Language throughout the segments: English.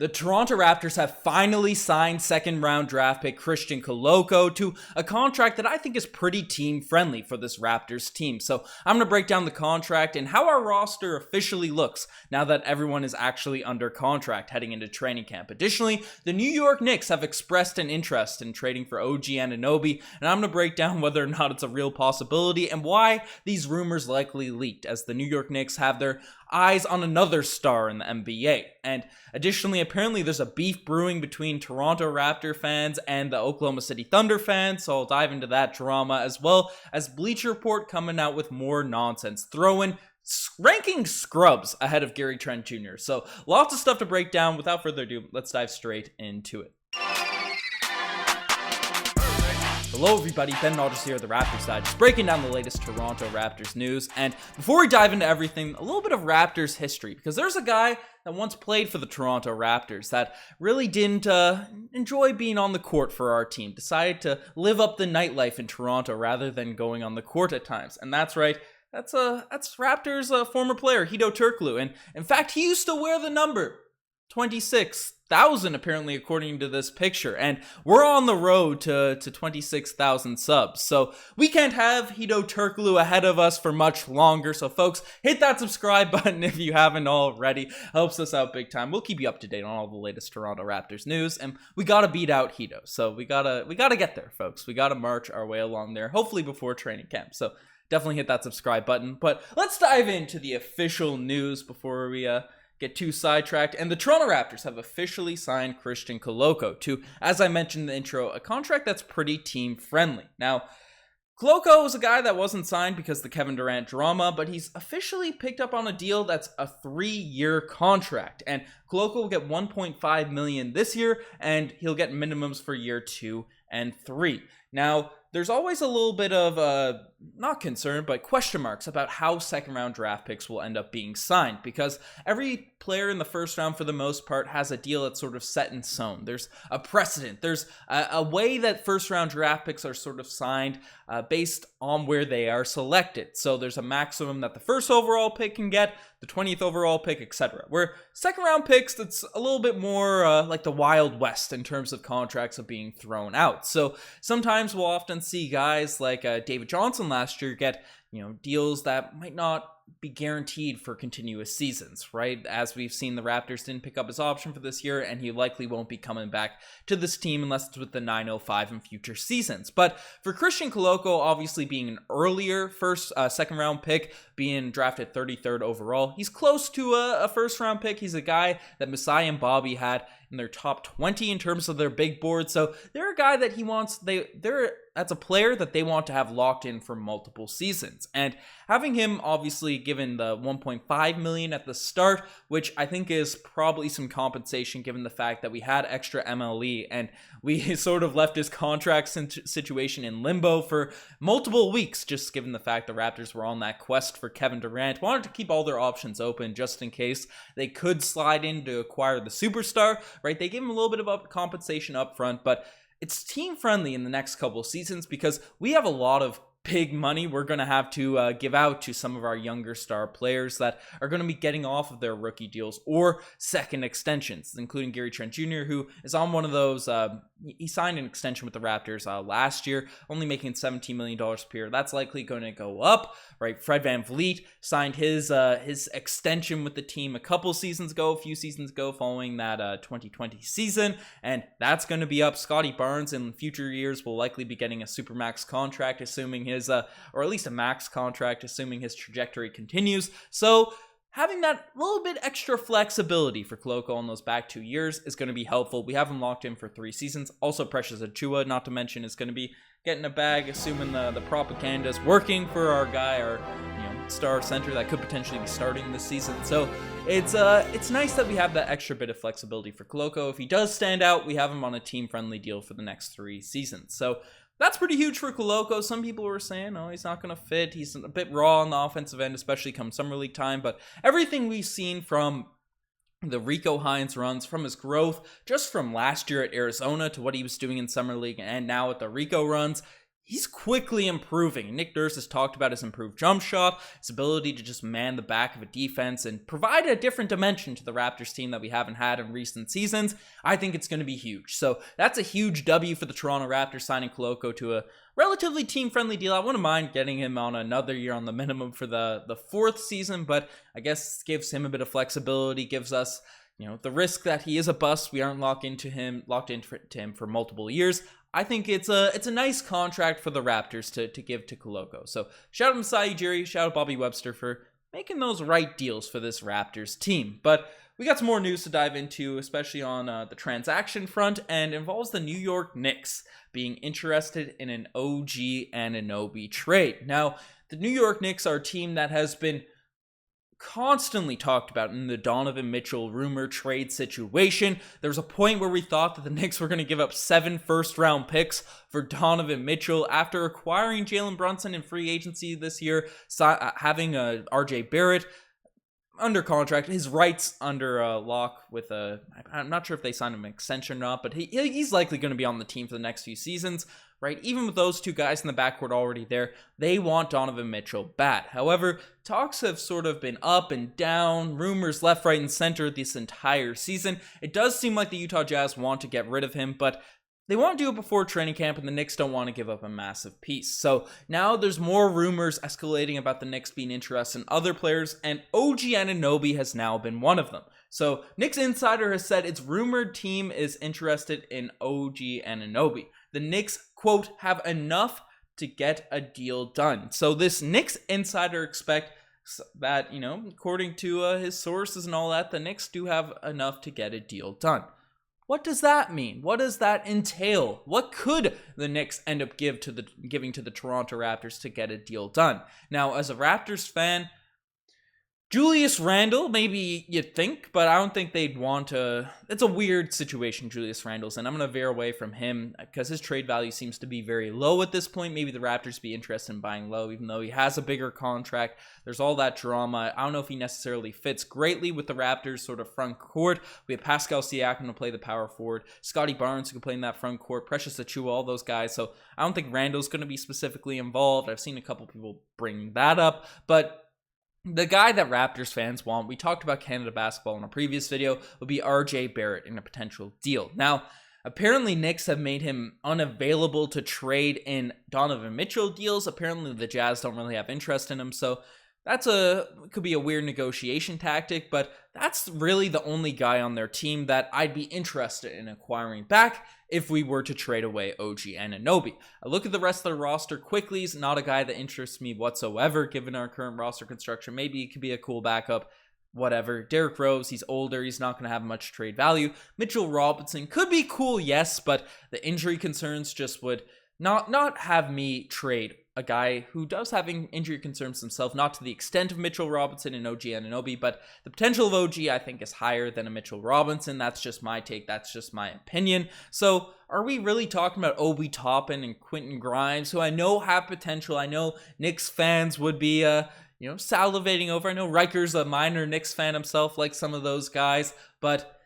The Toronto Raptors have finally signed second-round draft pick Christian Koloko to a contract that I think is pretty team-friendly for this Raptors team. So I'm going to break down the contract and how our roster officially looks now that everyone is actually under contract heading into training camp. Additionally, the New York Knicks have expressed an interest in trading for OG Anunoby, and I'm going to break down whether or not it's a real possibility and why these rumors likely leaked, as the New York Knicks have their eyes on another star in the NBA. And additionally, apparently there's a beef brewing between Toronto Raptor fans and the Oklahoma City Thunder fans, so I'll dive into that drama, as well as Bleacher Report coming out with more nonsense, throwing ranking scrubs ahead of Gary Trent Jr. So lots of stuff to break down. Without further ado, let's dive straight into it. Hello everybody, Ben Alders here, the Raptors side, just breaking down the latest Toronto Raptors news. And before we dive into everything, a little bit of Raptors history, because there's a guy that once played for the Toronto Raptors that really didn't enjoy being on the court for our team, decided to live up the nightlife in Toronto rather than going on the court at times. And that's right, that's Raptors former player, Hedo Turkoglu. And in fact, he used to wear the number 26,000 apparently, according to this picture, and we're on the road to 26,000 subs, so we can't have Hedo Turkoglu ahead of us for much longer. So folks, hit that subscribe button if you haven't already. Helps us out big time. We'll keep you up to date on all the latest Toronto Raptors news, and we gotta beat out Hedo, so we gotta get there, folks. We gotta march our way along there, hopefully before training camp. So definitely hit that subscribe button. But let's dive into the official news before we get too sidetracked. And the Toronto Raptors have officially signed Christian Koloko to, as I mentioned in the intro, a contract that's pretty team friendly. Now, Koloko was a guy that wasn't signed because of the Kevin Durant drama, but he's officially picked up on a deal that's a 3-year contract. And Koloko will get $1.5 million this year, and he'll get minimums for year 2 and 3. Now, there's always a little bit of, not concern, but question marks about how second-round draft picks will end up being signed, because every player in the first round, for the most part, has a deal that's sort of set in stone. There's a precedent. There's a way that first-round draft picks are sort of signed based on where they are selected. So there's a maximum that the first overall pick can get, the 20th overall pick, etc. Where second-round picks, that's a little bit more like the Wild West in terms of contracts of being thrown out. So sometimes we'll often see guys like David Johnson last year get, deals that might not be guaranteed for continuous seasons, right? As we've seen, the Raptors didn't pick up his option for this year, and he likely won't be coming back to this team unless it's with the 905 in future seasons. But for Christian Koloko, obviously being an earlier second round pick, being drafted 33rd overall, he's close to a first round pick. He's a guy that Masai and Bobby had in their top 20 in terms of their big board. So they're a guy that he wants, that's a player that they want to have locked in for multiple seasons. And having him, obviously, given the $1.5 million at the start, which I think is probably some compensation given the fact that we had extra MLE and we sort of left his contract situation in limbo for multiple weeks, just given the fact the Raptors were on that quest for Kevin Durant, wanted to keep all their options open just in case they could slide in to acquire the superstar, right? They gave him a little bit of compensation up front, but it's team friendly in the next couple of seasons because we have a lot of big money we're going to have to give out to some of our younger star players that are going to be getting off of their rookie deals or second extensions, including Gary Trent Jr., who is on one of those. He signed an extension with the Raptors last year, only making $17 million per year. That's likely going to go up, right? Fred VanVleet signed his extension with the team a few seasons ago, following that 2020 season, and that's going to be up. Scotty Barnes in future years will likely be getting a supermax contract, assuming his, or at least a max contract, assuming his trajectory continues. So having that little bit extra flexibility for Koloko on those back 2 years is going to be helpful. We have him locked in for 3 seasons. Also, Precious Achiuwa, not to mention, is going to be getting a bag, assuming the propaganda is working for our guy, our star center that could potentially be starting this season. So it's nice that we have that extra bit of flexibility for Koloko. If he does stand out, we have him on a team-friendly deal for the next 3 seasons. So that's pretty huge for Koloko. Some people were saying, oh, he's not going to fit. He's a bit raw on the offensive end, especially come Summer League time. But everything we've seen from the Rico Hines runs, from his growth, just from last year at Arizona to what he was doing in Summer League and now at the Rico runs, he's quickly improving. Nick Nurse has talked about his improved jump shot, his ability to just man the back of a defense and provide a different dimension to the Raptors team that we haven't had in recent seasons. I think it's going to be huge. So that's a huge W for the Toronto Raptors, signing Koloko to a relatively team-friendly deal. I wouldn't mind getting him on another year on the minimum for the fourth season, but I guess gives him a bit of flexibility, gives us the risk that he is a bust. We aren't locked into him for multiple years. I think it's a nice contract for the Raptors to give to Koloko. So shout out Masai Ujiri, shout out Bobby Webster for making those right deals for this Raptors team. But we got some more news to dive into, especially on the transaction front, and involves the New York Knicks being interested in an OG Anunoby trade. Now, the New York Knicks are a team that has been constantly talked about in the Donovan Mitchell rumor trade situation. There was a point where we thought that the Knicks were going to give up 7 first-round picks for Donovan Mitchell after acquiring Jalen Brunson in free agency this year, having RJ Barrett under contract, his rights under lock with I'm not sure if they signed him an extension or not, but he's likely going to be on the team for the next few seasons, right? Even with those two guys in the backcourt already there, they want Donovan Mitchell bad. However, talks have sort of been up and down, rumors left, right, and center this entire season. It does seem like the Utah Jazz want to get rid of him, but they want to do it before training camp, and the Knicks don't want to give up a massive piece. So now there's more rumors escalating about the Knicks being interested in other players, and OG Anunoby has now been one of them. So Knicks Insider has said its rumored team is interested in OG Anunoby. The Knicks, quote, have enough to get a deal done. So this Knicks Insider expect that, according to his sources and all that, the Knicks do have enough to get a deal done. What does that mean? What does that entail? What could the Knicks end up giving to the Toronto Raptors to get a deal done? Now, as a Raptors fan, Julius Randle, maybe you'd think, but I don't think they'd want to. It's a weird situation, Julius Randle's, and I'm going to veer away from him because his trade value seems to be very low at this point. Maybe the Raptors be interested in buying low, even though he has a bigger contract. There's all that drama. I don't know if he necessarily fits greatly with the Raptors' sort of front court. We have Pascal Siakam to play the power forward, Scotty Barnes who can play in that front court, Precious Achiuwa, all those guys. So I don't think Randle's going to be specifically involved. I've seen a couple people bring that up, but the guy that Raptors fans want, we talked about Canada basketball in a previous video, would be RJ Barrett in a potential deal. Now, apparently Knicks have made him unavailable to trade in Donovan Mitchell deals. Apparently the Jazz don't really have interest in him, so could be a weird negotiation tactic, but that's really the only guy on their team that I'd be interested in acquiring back if we were to trade away OG Anunoby. I look at the rest of the roster quickly. He's not a guy that interests me whatsoever, given our current roster construction. Maybe he could be a cool backup, whatever. Derrick Rose, he's older. He's not going to have much trade value. Mitchell Robinson could be cool, yes, but the injury concerns just would not have me trade a guy who does have injury concerns himself, not to the extent of Mitchell Robinson and OG Anunoby, but the potential of OG I think is higher than a Mitchell Robinson. That's just my take. That's just my opinion. So are we really talking about Obi Toppin and Quentin Grimes, who I know have potential? I know Knicks fans would be salivating over. I know Riker's a minor Knicks fan himself, like some of those guys, but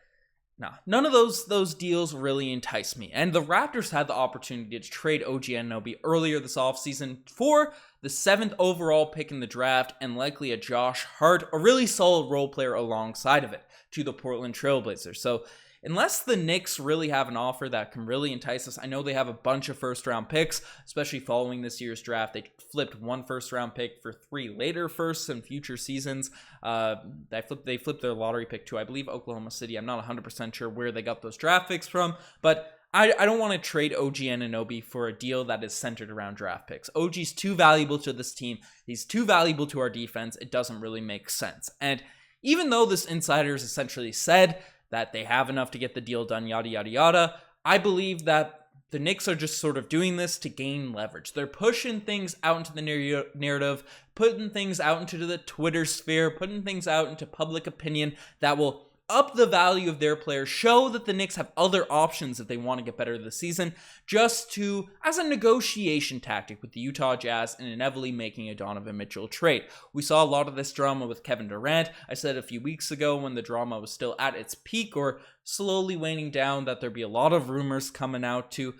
no, none of those deals really entice me. And the Raptors had the opportunity to trade OG Anunoby earlier this offseason for the 7th overall pick in the draft and likely a Josh Hart, a really solid role player alongside of it, to the Portland Trailblazers. So unless the Knicks really have an offer that can really entice us, I know they have a bunch of first-round picks, especially following this year's draft. They flipped 1 first-round pick for 3 later firsts in future seasons. They flipped their lottery pick to, I believe, Oklahoma City. I'm not 100% sure where they got those draft picks from, but I don't want to trade OG Anunoby for a deal that is centered around draft picks. OG's too valuable to this team. He's too valuable to our defense. It doesn't really make sense. And even though this insider has essentially said that they have enough to get the deal done, yada, yada, yada, I believe that the Knicks are just sort of doing this to gain leverage. They're pushing things out into the narrative, putting things out into the Twitter sphere, putting things out into public opinion that will up the value of their players, show that the Knicks have other options if they want to get better this season, just to, as a negotiation tactic with the Utah Jazz and inevitably making a Donovan Mitchell trade. We saw a lot of this drama with Kevin Durant. I said a few weeks ago when the drama was still at its peak or slowly waning down that there'd be a lot of rumors coming out to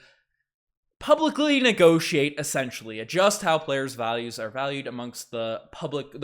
publicly negotiate, essentially adjust how players' values are valued amongst the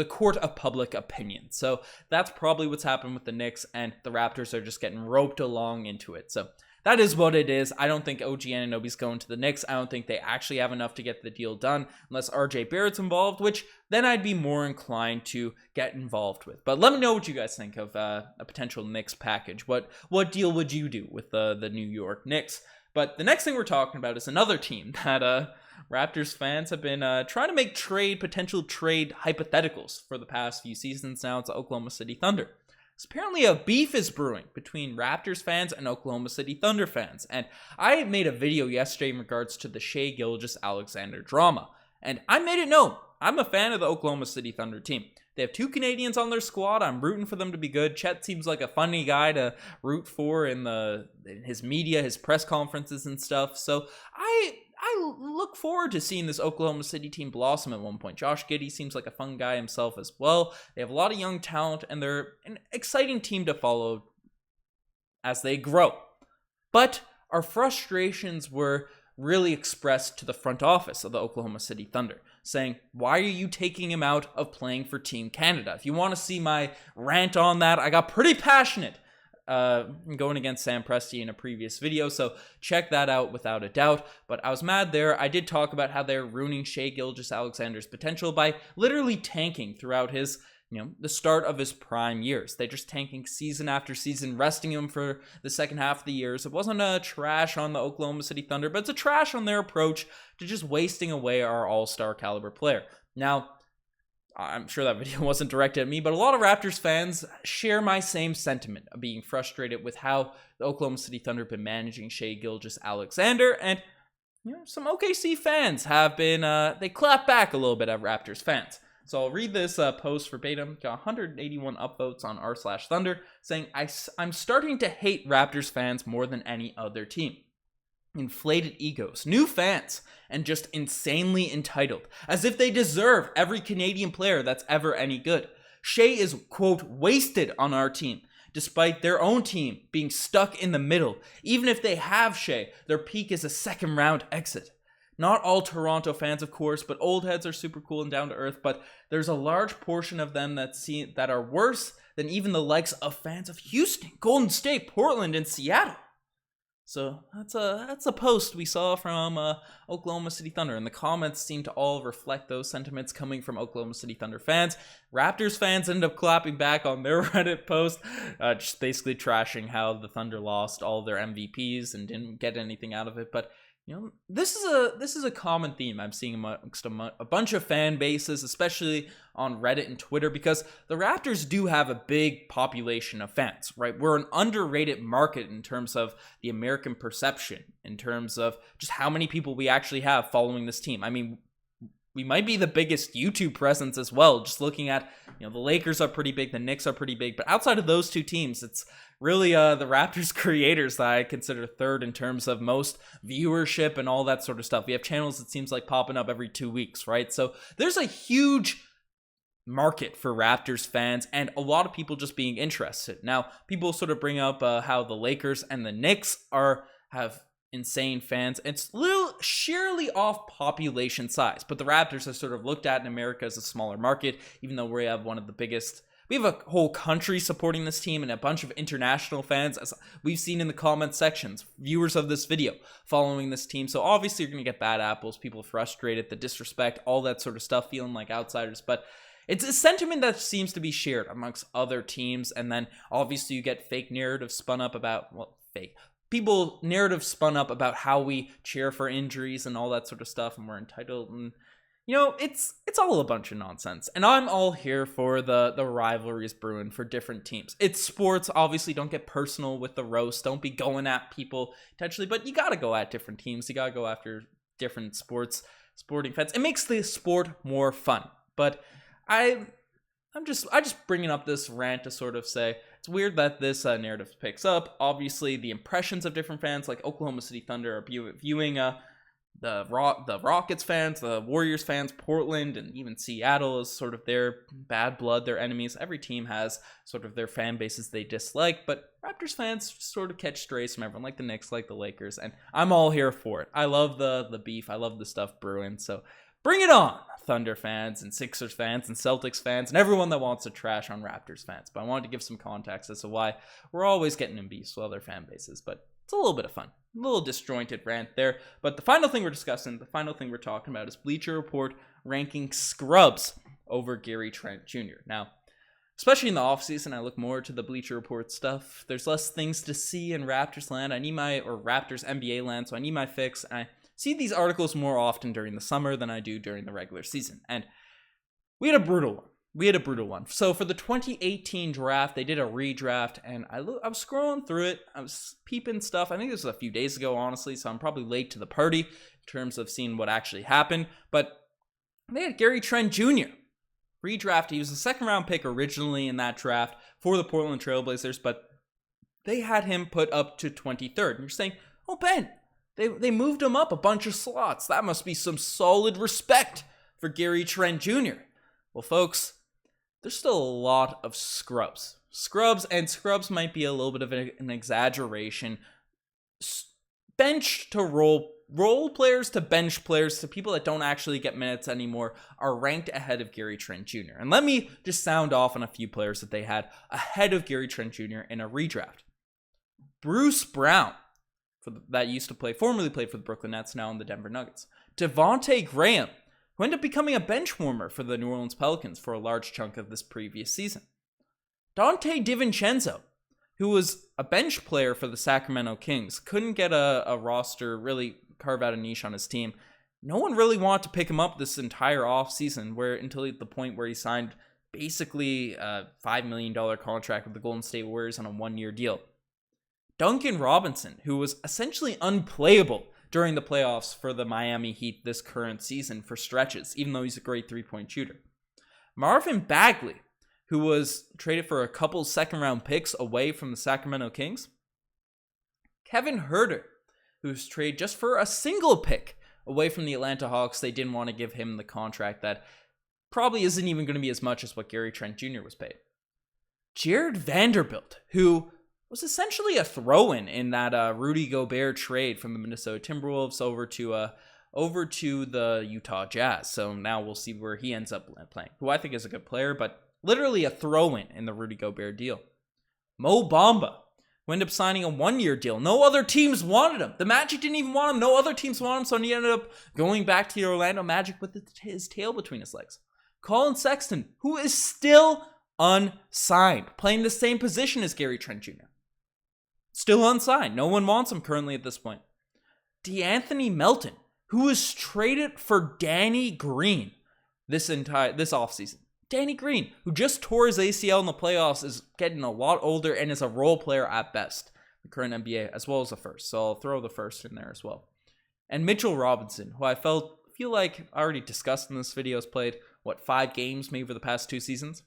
court of public opinion. So that's probably what's happened with the Knicks, and the Raptors are just getting roped along into it. So that is what it is. I don't think OG Anunoby's going to the Knicks. I don't think they actually have enough to get the deal done unless RJ Barrett's involved, which then I'd be more inclined to get involved with. But let me know what you guys think of a potential Knicks package. What deal would you do with the New York Knicks? But the next thing we're talking about is another team that Raptors fans have been trying to make potential trade hypotheticals for the past few seasons now. It's the Oklahoma City Thunder. So apparently a beef is brewing between Raptors fans and Oklahoma City Thunder fans. And I made a video yesterday in regards to the Shai Gilgeous-Alexander drama. And I made it known, I'm a fan of the Oklahoma City Thunder team. They have 2 Canadians on their squad. I'm rooting for them to be good. Chet seems like a funny guy to root for in his media, his press conferences and stuff. So I look forward to seeing this Oklahoma City team blossom at one point. Josh Giddey seems like a fun guy himself as well. They have a lot of young talent, and they're an exciting team to follow as they grow. But our frustrations were really expressed to the front office of the Oklahoma City Thunder, saying, why are you taking him out of playing for Team Canada? If you want to see my rant on that, I got pretty passionate going against Sam Presti in a previous video, so check that out without a doubt. But I was mad there. I did talk about how they're ruining Shai Gilgeous-Alexander's potential by literally tanking throughout his the start of his prime years. They're just tanking season after season, resting him for the second half of the years. It wasn't a trash on the Oklahoma City Thunder, but it's a trash on their approach to just wasting away our all-star caliber player. Now, I'm sure that video wasn't directed at me, but a lot of Raptors fans share my same sentiment of being frustrated with how the Oklahoma City Thunder have been managing Shai Gilgeous-Alexander, and some OKC fans have been, they clap back a little bit at Raptors fans. So I'll read this post verbatim. Got 181 upvotes on r/Thunder saying, I'm starting to hate Raptors fans more than any other team. Inflated egos, new fans, and just insanely entitled, as if they deserve every Canadian player that's ever any good. Shai is, quote, wasted on our team, despite their own team being stuck in the middle. Even if they have Shai, their peak is a second round exit. Not all Toronto fans, of course, but old heads are super cool and down to earth, but there's a large portion of them that are worse than even the likes of fans of Houston, Golden State, Portland, and Seattle. So that's a post we saw from Oklahoma City Thunder, and the comments seem to all reflect those sentiments coming from Oklahoma City Thunder fans. Raptors fans end up clapping back on their Reddit post, just basically trashing how the Thunder lost all their MVPs and didn't get anything out of it, but this is a common theme I'm seeing amongst a bunch of fan bases, especially on Reddit and Twitter, because the Raptors do have a big population of fans, right? We're an underrated market in terms of the American perception, in terms of just how many people we actually have following this team. I mean, we might be the biggest YouTube presence as well, just looking at, the Lakers are pretty big, the Knicks are pretty big, but outside of those two teams, it's really the Raptors creators that I consider third in terms of most viewership and all that sort of stuff. We have channels that seems like popping up every 2 weeks, right? So there's a huge market for Raptors fans and a lot of people just being interested. Now, people sort of bring up how the Lakers and the Knicks have insane fans. It's little sheerly off population size, but the Raptors are sort of looked at in America as a smaller market, even though we have one of the biggest. We have a whole country supporting this team and a bunch of international fans, as we've seen in the comment sections, viewers of this video following this team. So obviously you're going to get bad apples, people frustrated, the disrespect, all that sort of stuff, feeling like outsiders. But it's a sentiment that seems to be shared amongst other teams. And then obviously you get fake narratives spun up about, narrative spun up about how we cheer for injuries and all that sort of stuff, and we're entitled, and it's all a bunch of nonsense. And I'm all here for the rivalries brewing for different teams. It's sports. Obviously, don't get personal with the roast. Don't be going at people intentionally, but you gotta go at different teams. You gotta go after different sporting fans. It makes the sport more fun. But I just bringing up this rant to sort of say, it's weird that this narrative picks up. Obviously, the impressions of different fans, like Oklahoma City Thunder, are viewing the Rockets fans, the Warriors fans, Portland, and even Seattle is sort of their bad blood, their enemies. Every team has sort of their fan bases they dislike, but Raptors fans sort of catch strays from everyone, like the Knicks, like the Lakers, and I'm all here for it. I love the beef. I love the stuff brewing, so bring it on, Thunder fans and Sixers fans and Celtics fans and everyone that wants to trash on Raptors fans. But I wanted to give some context as to why we're always getting in beefs with other fan bases, but it's a little bit of fun. A little disjointed rant there. But the final thing we're discussing, the final thing we're talking about is Bleacher Report ranking scrubs over Gary Trent Jr. Now, especially in the offseason, I look more to the Bleacher Report stuff. There's less things to see in Raptors land. Raptors NBA land, so I need my fix. I see these articles more often during the summer than I do during the regular season. And we had a brutal one. So for the 2018 draft, they did a redraft, and I was scrolling through it. I was peeping stuff. I think this was a few days ago, honestly, so I'm probably late to the party in terms of seeing what actually happened. But they had Gary Trent Jr. redraft. He was a second-round pick originally in that draft for the Portland Trailblazers, but they had him put up to 23rd. And you're saying, oh, Ben, they moved him up a bunch of slots. That must be some solid respect for Gary Trent Jr. Well, folks, there's still a lot of scrubs. Scrubs might be a little bit of an exaggeration. Bench to role players to bench players to people that don't actually get minutes anymore are ranked ahead of Gary Trent Jr. And let me just sound off on a few players that they had ahead of Gary Trent Jr. in a redraft. Bruce Brown, formerly played for the Brooklyn Nets, now in the Denver Nuggets. Devontae Graham, who ended up becoming a bench warmer for the New Orleans Pelicans for a large chunk of this previous season. Dante DiVincenzo, who was a bench player for the Sacramento Kings, couldn't get a roster, really carve out a niche on his team. No one really wanted to pick him up this entire offseason, until the point where he signed basically a $5 million contract with the Golden State Warriors on a one-year deal. Duncan Robinson, who was essentially unplayable during the playoffs for the Miami Heat this current season for stretches, even though he's a great three-point shooter. Marvin Bagley, who was traded for a couple second-round picks away from the Sacramento Kings. Kevin Huerter, who was traded just for a single pick away from the Atlanta Hawks. They didn't want to give him the contract that probably isn't even going to be as much as what Gary Trent Jr. was paid. Jared Vanderbilt, who was essentially a throw-in in that Rudy Gobert trade from the Minnesota Timberwolves over to the Utah Jazz. So now we'll see where he ends up playing, who I think is a good player, but literally a throw-in in the Rudy Gobert deal. Mo Bamba, who ended up signing a one-year deal. No other teams wanted him. The Magic didn't even want him. No other teams wanted him, so he ended up going back to the Orlando Magic with his tail between his legs. Colin Sexton, who is still unsigned, playing the same position as Gary Trent Jr. Still unsigned. No one wants him currently at this point. DeAnthony Melton, who was traded for Danny Green this offseason. Danny Green, who just tore his ACL in the playoffs, is getting a lot older and is a role player at best. The current NBA, as well as the first. So I'll throw the first in there as well. And Mitchell Robinson, who I feel like I already discussed in this video, has played, 5 games maybe over the past 2 seasons?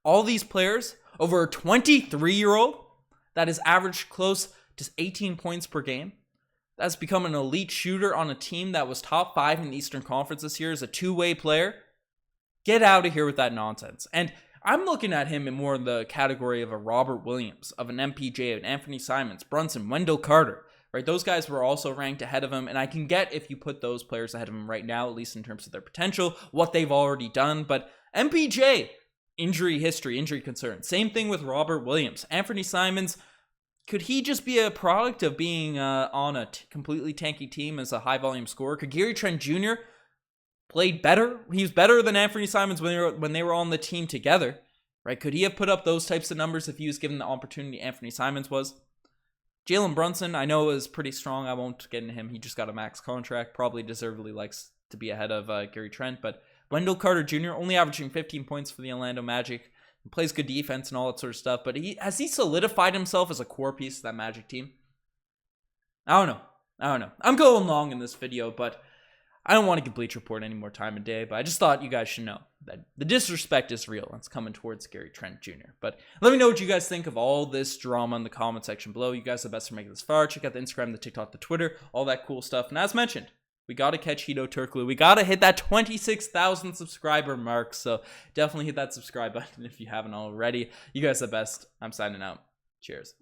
All these players, over a 23-year-old that has averaged close to 18 points per game, that's become an elite shooter on a team that was top 5 in the Eastern Conference this year, as a two-way player. Get out of here with that nonsense. And I'm looking at him in more in the category of a Robert Williams, of an MPJ, an Anthony Simons, Brunson, Wendell Carter, right? Those guys were also ranked ahead of him, and I can get if you put those players ahead of him right now, at least in terms of their potential, what they've already done. But MPJ, injury history, injury concern. Same thing with Robert Williams. Anthony Simons, could he just be a product of being on a completely tanky team as a high-volume scorer? Could Gary Trent Jr. played better? He was better than Anthony Simons when they were on the team together, right? Could he have put up those types of numbers if he was given the opportunity Anthony Simons was? Jalen Brunson, I know, is pretty strong. I won't get into him. He just got a max contract. Probably deservedly likes to be ahead of Gary Trent, but Wendell Carter Jr. only averaging 15 points for the Orlando Magic. He plays good defense and all that sort of stuff, but has he solidified himself as a core piece of that Magic team? I don't know. I'm going long in this video, but I don't want to give Bleacher Report any more time of day, but I just thought you guys should know that the disrespect is real. It's coming towards Gary Trent Jr. But let me know what you guys think of all this drama in the comment section below. You guys are the best for making this far. Check out the Instagram, the TikTok, the Twitter, all that cool stuff. And as mentioned, we got to catch Hito Turkoglu. We got to hit that 26,000 subscriber mark. So definitely hit that subscribe button if you haven't already. You guys are the best. I'm signing out. Cheers.